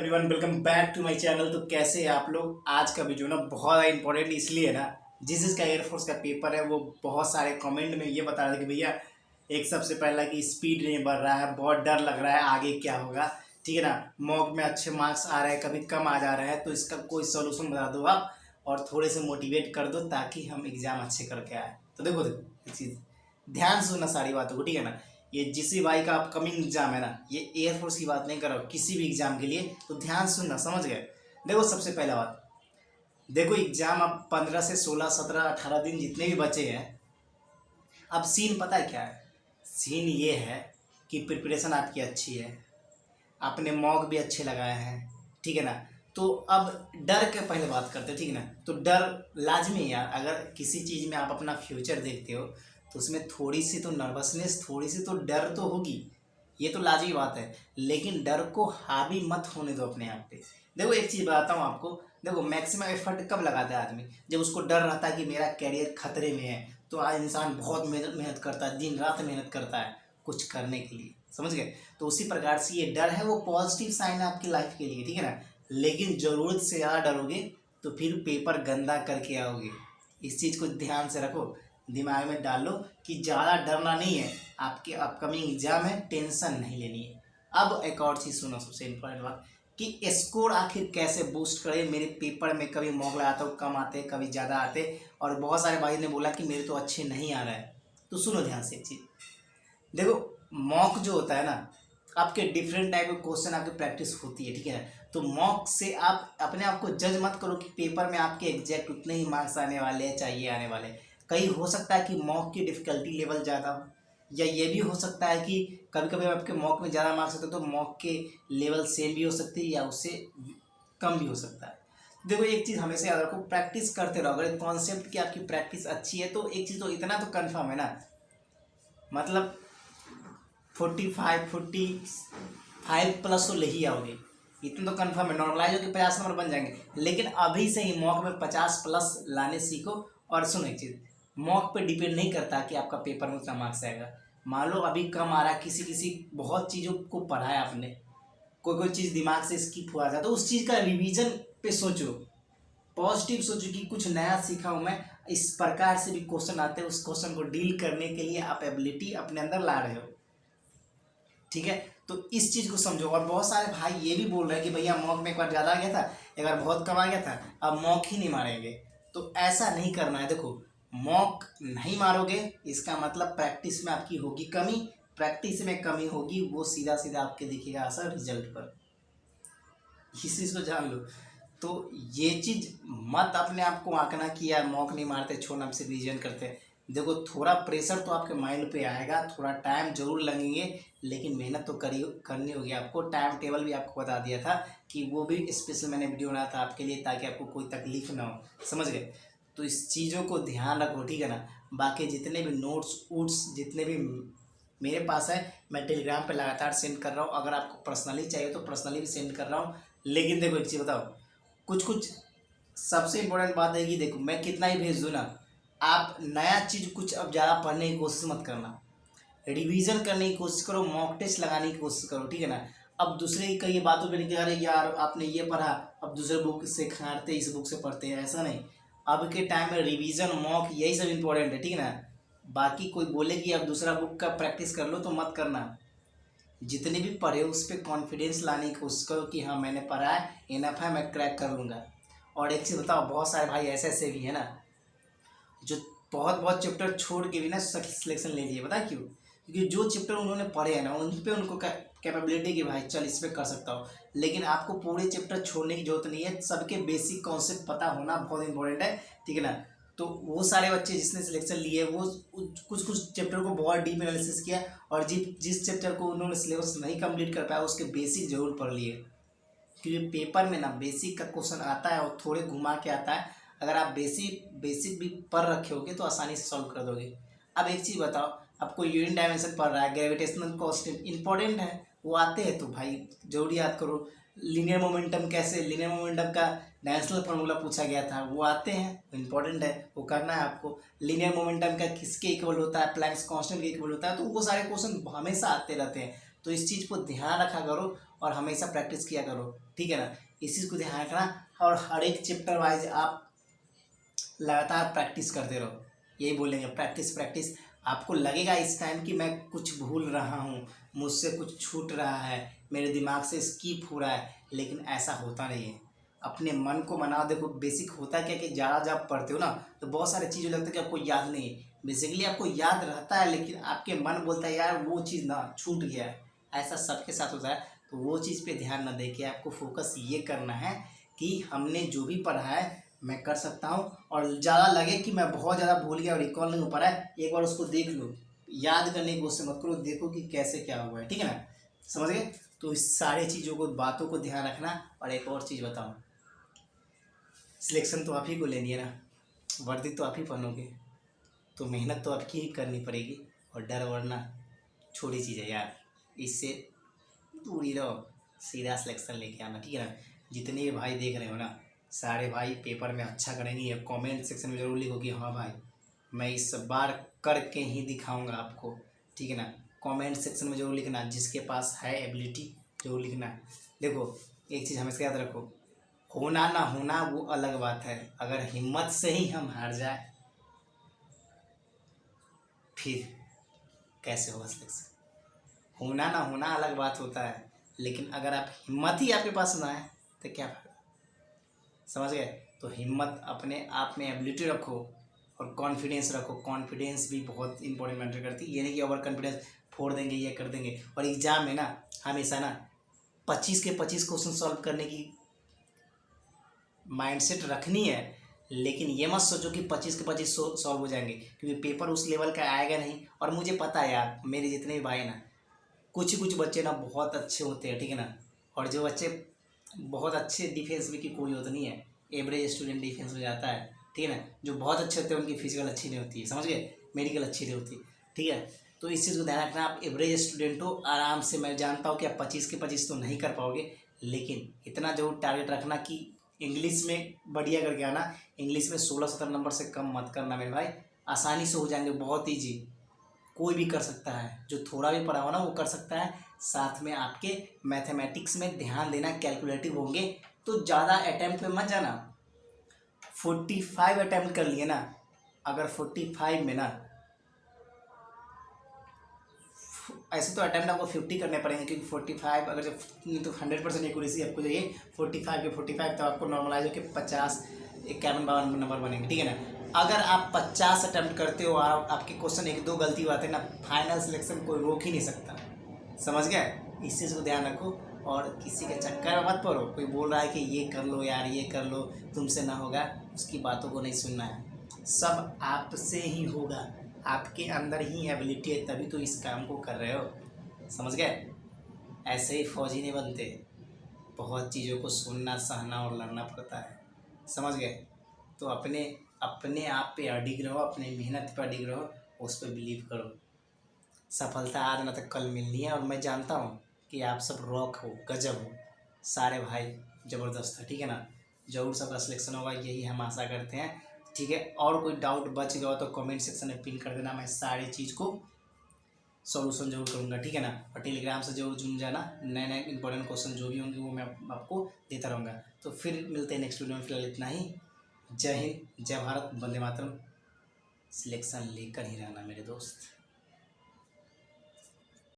Everyone, welcome back to my channel. तो कैसे हैं आप लोग। आज का वीडियो ना बहुत इंपॉर्टेंट इसलिए ना, जिसका एयरफोर्स का पेपर है वो बहुत सारे कमेंट में ये बता रहे थे कि भैया एक सबसे पहला कि स्पीड नहीं बढ़ रहा है, बहुत डर लग रहा है आगे क्या होगा। ठीक है ना, मॉक में अच्छे मार्क्स आ रहे हैं, कभी कम आ जा रहे हैं, तो इसका कोई सोल्यूशन बता दो आप और थोड़े से मोटिवेट कर दो ताकि हम एग्ज़ाम अच्छे करके आए। तो देखो एक चीज़ ध्यान से सुनना सारी बातों को, ठीक है ना। ये जिस भाई का अपकमिंग एग्जाम है ना, ये एयरफोर्स की बात नहीं कर रहा हूँ, किसी भी एग्जाम के लिए, तो ध्यान सुनना, समझ गए। देखो सबसे पहला बात, देखो एग्जाम अब 15 से 16 17 18 दिन जितने भी बचे हैं। अब सीन पता है क्या है, सीन ये है कि प्रिपरेशन आपकी अच्छी है, आपने मॉक भी अच्छे लगाए हैं, ठीक है ना। तो अब डर के पहले बात करते हैं, ठीक है ना। तो डर लाजमी है यार, अगर किसी चीज़ में आप अपना फ्यूचर देखते हो तो उसमें थोड़ी सी तो नर्वसनेस, थोड़ी सी तो डर तो होगी, ये तो लाजमी बात है। लेकिन डर को हावी मत होने दो अपने आप पे। देखो एक चीज़ बताता हूँ आपको, देखो मैक्सिमम एफर्ट कब लगाता है आदमी, जब उसको डर रहता है कि मेरा कैरियर खतरे में है। तो आज इंसान बहुत मेहनत करता है, दिन रात मेहनत करता है कुछ करने के लिए, समझ गए। तो उसी प्रकार से ये डर है वो पॉजिटिव साइन है आपकी लाइफ के लिए, ठीक है ना। लेकिन ज़रूरत से ज़्यादा डरोगे तो फिर पेपर गंदा करके आओगे। इस चीज़ को ध्यान से रखो, दिमाग में डालो कि ज़्यादा डरना नहीं है, आपके अपकमिंग एग्जाम है, टेंशन नहीं लेनी है। अब एक और चीज़ सुनो, सबसे इम्पोर्टेंट बात कि स्कोर आखिर कैसे बूस्ट करें। मेरे पेपर में कभी मॉक लगाता हूँ, कम आते कभी ज़्यादा आते, और बहुत सारे भाई ने बोला कि मेरे तो अच्छे नहीं आ रहा है। तो सुनो ध्यान से एक चीज़, देखो मॉक जो होता है ना, आपके डिफरेंट टाइप के क्वेश्चन आपकी प्रैक्टिस होती है, ठीक है। तो मॉक से आप अपने आप को जज मत करो कि पेपर में आपके एग्जैक्ट उतने ही मार्क्स आने वाले हैं, चाहिए आने वाले। कहीं हो सकता है कि मॉक की डिफ़िकल्टी लेवल ज़्यादा हो, या ये भी हो सकता है कि कभी कभी आपके मॉक में ज़्यादा मार्क्स आते हैं तो मॉक के लेवल सेम भी हो सकती है या उससे कम भी हो सकता है। देखो एक चीज़ हमेशा याद रखो, प्रैक्टिस करते रहो। अगर कॉन्सेप्ट की आपकी प्रैक्टिस अच्छी है तो एक चीज़ तो इतना तो कन्फर्म है ना, मतलब 45 प्लस तो ले ही आओगे, इतना तो कंफर्म है। नॉर्मलाइज होकर 50 नंबर बन जाएंगे, लेकिन अभी से ही मॉक में 50 प्लस लाने सीखो। और सुनो एक चीज़, मॉक पे डिपेंड नहीं करता कि आपका पेपर में उतना मार्क्स आएगा। मान लो अभी कम आ रहा है, किसी किसी बहुत चीज़ों को पढ़ा है आपने, कोई कोई चीज़ दिमाग से स्किप हुआ था, तो उस चीज़ का रिवीजन पे सोचो, पॉजिटिव सोचो कि कुछ नया सीखा हूँ मैं। इस प्रकार से भी क्वेश्चन आते हैं, उस क्वेश्चन को डील करने के लिए आप एबिलिटी अपने अंदर ला रहे हो, ठीक है। तो इस चीज़ को समझो। और बहुत सारे भाई ये भी बोल रहे हैं कि भैया मॉक में एक बार ज़्यादा आ गया था, एक बार बहुत कम आ गया था, अब मॉक ही नहीं मारेंगे। तो ऐसा नहीं करना है। देखो मॉक नहीं मारोगे इसका मतलब प्रैक्टिस में आपकी होगी कमी, प्रैक्टिस में कमी होगी, वो सीधा सीधा आपके दिखेगा असर रिजल्ट पर। इस चीज़ को जान लो। तो ये चीज़ मत अपने आप को आंकना कि यार मॉक नहीं मारते, छोड़ना, हम सिर्फ रिविजन करते हैं। देखो थोड़ा प्रेशर तो आपके माइंड पे आएगा, थोड़ा टाइम जरूर लगेंगे, लेकिन मेहनत तो करनी होगी आपको। टाइम टेबल भी आपको बता दिया था कि वो भी स्पेशल मैंने वीडियो बनाया था आपके लिए, ताकि आपको कोई तकलीफ ना हो, समझ गए। तो इस चीज़ों को ध्यान रखो, ठीक है ना। बाकी जितने भी नोट्स वोट्स जितने भी मेरे पास है, मैं टेलीग्राम पे लगातार सेंड कर रहा हूँ। अगर आपको पर्सनली चाहिए तो पर्सनली भी सेंड कर रहा हूँ। लेकिन देखो एक चीज़ बताओ, कुछ कुछ सबसे इम्पोर्टेंट बात है कि देखो मैं कितना ही भेज दूँ ना, आप नया चीज़ कुछ अब ज़्यादा पढ़ने की कोशिश मत करना, रिवीजन करने की कोशिश करो, मॉक टेस्ट लगाने की कोशिश करो, ठीक है ना। अब दूसरे की कई बातों पे नहीं कि अरे यार आपने ये पढ़ा, अब दूसरे बुक से खाते इस बुक से पढ़ते हैं, ऐसा नहीं। अब के टाइम में रिवीजन मॉक यही सब इम्पोर्टेंट है, ठीक है ना। बाकी कोई बोले कि अब दूसरा बुक का प्रैक्टिस कर लो तो मत करना। जितने भी पढ़े उस पर कॉन्फिडेंस लाने की कोशिश करो कि हाँ मैंने पढ़ा है, इनफ है, मैं क्रैक कर लूँगा। और एक चीज़ बताओ, बहुत सारे भाई ऐसे ऐसे भी है ना जो बहुत बहुत चैप्टर छोड़ के भी ना सिलेक्शन ले लिए, पता है क्यों? क्योंकि जो चैप्टर उन्होंने पढ़े हैं ना उन पे उनको कैपेबिलिटी कि भाई चल इस पर कर सकता हूँ। लेकिन आपको पूरे चैप्टर छोड़ने की जरूरत नहीं है, सबके बेसिक कॉन्सेप्ट पता होना बहुत इंपॉर्टेंट है, ठीक है ना। तो वो सारे बच्चे जिसने सिलेक्शन लिए वो कुछ कुछ चैप्टर को बहुत डीप एनालिसिस किया, और जिस चैप्टर को उन्होंने सिलेबस नहीं कंप्लीट कर पाया उसके बेसिक जरूर पढ़ लिए। क्योंकि पेपर में ना बेसिक का क्वेश्चन आता है और थोड़े घुमा के आता है, अगर आप बेसिक बेसिक भी पढ़ रखे होगे तो आसानी से सॉल्व कर दोगे। अब एक चीज़ बताओ, आपको यूनिट डायमेंशन पढ़ रहा है, ग्रेविटेशनल कांस्टेंट इंपॉर्टेंट है, वो आते हैं तो भाई जरूर याद करो। लीनियर मोमेंटम कैसे, लीनियर मोमेंटम का डायमेंशनल फार्मूला पूछा गया था, वो आते हैं, इंपॉर्टेंट है, वो करना है आपको। लीनियर मोमेंटम का किसके इक्वल होता है, प्लैंक्स कांस्टेंट के इक्वल होता है, तो वो सारे क्वेश्चन हमेशा आते रहते हैं। तो इस चीज़ को ध्यान रखा करो और हमेशा प्रैक्टिस किया करो। ठीक है ना। इस चीज़ को ध्यान रखना और हर एक चैप्टर वाइज आप लगातार प्रैक्टिस करते रहो। यही बोलेंगे, प्रैक्टिस प्रैक्टिस। आपको लगेगा इस टाइम कि मैं कुछ भूल रहा हूँ, मुझसे कुछ छूट रहा है, मेरे दिमाग से स्किप हो रहा है, लेकिन ऐसा होता नहीं है। अपने मन को मनाओ। देखो बेसिक होता क्या कि ज़्यादा जब पढ़ते हो ना तो बहुत सारी चीज़ें लगता है कि आपको याद नहीं है। बेसिकली आपको याद रहता है, लेकिन आपके मन बोलता है यार वो चीज़ ना छूट गया है। ऐसा सबके साथ होता है। तो वो चीज़ पे ध्यान न दे के आपको फोकस ये करना है कि हमने जो भी पढ़ा है मैं कर सकता हूँ। और ज़्यादा लगे कि मैं बहुत ज़्यादा भूल गया और रिकॉल नहीं हो पा रहा है, एक बार उसको देख लो, याद करने की कोशिश मत करो, देखो कि कैसे क्या हुआ है। ठीक है ना, समझ गए। तो इस सारी चीज़ों को, बातों को ध्यान रखना। और एक और चीज़ बताऊँ, सिलेक्शन तो आप ही को लेनी है ना, वर्दी तो आप ही पहनोगे, तो मेहनत तो आपकी ही करनी पड़ेगी। और डर वरना छोटी चीज़ है यार, इससे दूर ही रहो, सीधा सिलेक्शन लेके आना। ठीक है ना। जितने भी भाई देख रहे हो ना, सारे भाई पेपर में अच्छा करेंगे। या कमेंट सेक्शन में जरूर लिखो कि हाँ भाई मैं इस बार करके ही दिखाऊंगा आपको। ठीक है ना। कमेंट सेक्शन में जरूर लिखना, जिसके पास है एबिलिटी जरूर लिखना। देखो एक चीज़ हमेशा याद रखो, होना ना होना वो अलग बात है, अगर हिम्मत से ही हम हार जाए फिर कैसे होगा सिलेक्शन। होना ना होना अलग बात होता है, लेकिन अगर आप हिम्मत ही आपके पास ना है तो क्या फायदा। समझ गए। तो हिम्मत, अपने आप में एबिलिटी रखो और कॉन्फिडेंस रखो। कॉन्फिडेंस भी बहुत इंपॉर्टेंट मैटर करती है। ये नहीं कि ओवर कॉन्फिडेंस फोड़ देंगे, ये कर देंगे। और एग्जाम में ना हमेशा ना 25 के 25 क्वेश्चन सॉल्व करने की माइंडसेट रखनी है, लेकिन ये मत सोचो कि 25 के 25 सॉल्व हो जाएंगे, क्योंकि पेपर उस लेवल का आएगा नहीं। और मुझे पता है यार, मेरे जितने भी भाई ना, कुछ बच्चे ना बहुत अच्छे होते हैं। ठीक है ना। और जो बच्चे बहुत अच्छे डिफेंस में की कोई होता नहीं है, एवरेज स्टूडेंट डिफेंस में जाता है। ठीक है ना। जो बहुत अच्छे होते हैं उनकी फिजिकल अच्छी नहीं होती है, समझ गए, मेडिकल अच्छी नहीं होती। ठीक है। तो इस चीज़ को ध्यान रखना। आप एवरेज स्टूडेंट हो, आराम से, मैं जानता हूँ कि आप 25 के 25 तो नहीं कर पाओगे, लेकिन इतना जरूर टारगेट रखना कि इंग्लिश में बढ़िया करके आना। इंग्लिश में 16-17 नंबर से कम मत करना मेरे भाई, आसानी से हो जाएंगे, बहुत ईजी, कोई भी कर सकता है। जो थोड़ा भी पढ़ा हो ना वो कर सकता है। साथ में आपके मैथमेटिक्स में ध्यान देना, कैलकुलेटिव होंगे तो ज़्यादा अटैम्प्ट पे मत जाना। 45 अटैम्प्ट कर लिए ना, अगर 45 में ना, ऐसे तो अटैम्प्ट आपको 50 करने पड़ेंगे, क्योंकि 45 अगर जब नहीं तो 100% एक्यूरेसी आपको चाहिए। 45 के 45 तो आपको नॉर्मलाइज होकर 50, 51-52 नंबर बनेंगे। ठीक है ना। अगर आप 50 अटैम्प्ट करते हो और आपके क्वेश्चन 1-2 गलती हुआते हैं ना, फाइनल सिलेक्शन कोई रोक ही नहीं सकता। समझ गए। इस चीज़ को ध्यान रखो और किसी के चक्कर में मत पड़ो। कोई बोल रहा है कि ये कर लो यार, ये कर लो, तुमसे ना होगा, उसकी बातों को नहीं सुनना है। सब आपसे ही होगा, आपके अंदर ही एबिलिटी है, तभी तो इस काम को कर रहे हो। समझ गए। ऐसे ही फौजी नहीं बनते, बहुत चीज़ों को सुनना, सहना और लड़ना पड़ता है। समझ गए। तो अपने अपने आप पे अडिग रहो, अपने मेहनत पे अडिग रहो, उस पर बिलीव करो। सफलता आज न तक कल मिलनी है। और मैं जानता हूँ कि आप सब रॉक हो, गजब हो, सारे भाई ज़बरदस्त है। ठीक है ना। जरूर सबका सिलेक्शन होगा, यही हम आशा करते हैं। ठीक है। और कोई डाउट बच गया हो तो कमेंट सेक्शन में पिन कर देना, मैं सारी चीज़ को सॉल्यूशन जरूर करूँगा। ठीक है ना। और टेलीग्राम से जरूर जुड़ जाना, नए नए इंपॉर्टेंट क्वेश्चन जो भी होंगे वो मैं आपको देता रहूँगा। तो फिर मिलते हैं नेक्स्ट वीडियो में। फिलहाल इतना ही। जय हिंद, जय भारत, वंदे मातरम। सिलेक्शन लेकर ही रहना मेरे दोस्त।